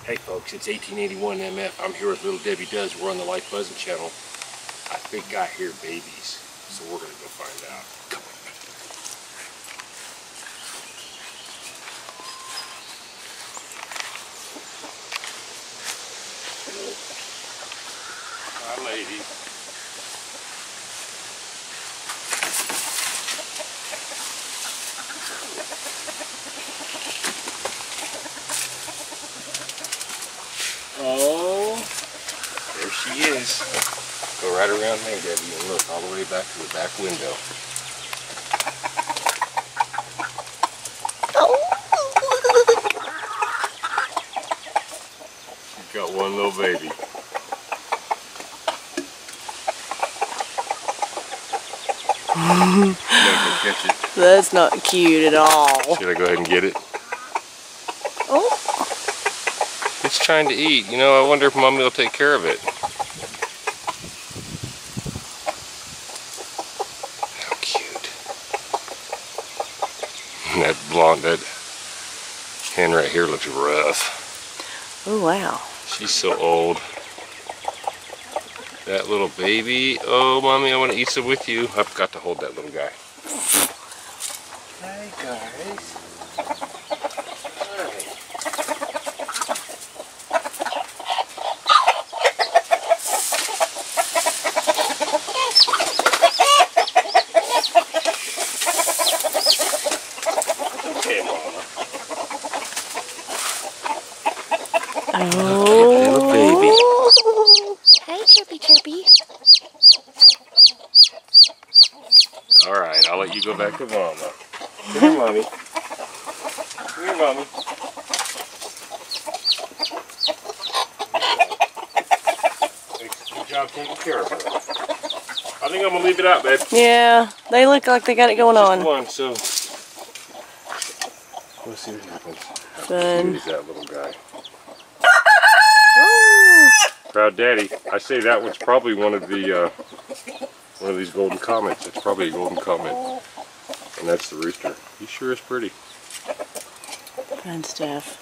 Hey folks, it's 1881 MF. I'm here with Little Debbie Does. We're on the Life Buzzing channel. I think I hear babies, so we're gonna go find out. Come on. Hi, lady. Oh, there she is. Go right around there, Debbie, and look all the way back to the back window. She's got one little baby. Go catch it. That's not cute at all. Should I go ahead and get it? Oh. It's trying to eat. You know, I wonder if Mommy will take care of it. How cute. And that blonde, that hen right here looks rough. Oh, wow. She's so old. That little baby. Oh, Mommy, I want to eat some with you. I forgot to hold that little guy. Hi, guys. Oh, little baby. Hi, chirpy, chirpy. All right, I'll let you go back to Mama. Come here, Mommy. Come here, Mommy. Good job taking care of her. I think I'm gonna leave it out, babe. Yeah, they look like they got it going Just on. one, so let's see what happens. How Fun. cute is that little guy? Ooh. Proud Daddy. I say that one's probably one of these golden comets. It's probably a golden comet, and that's the rooster. He sure is pretty. Fun stuff.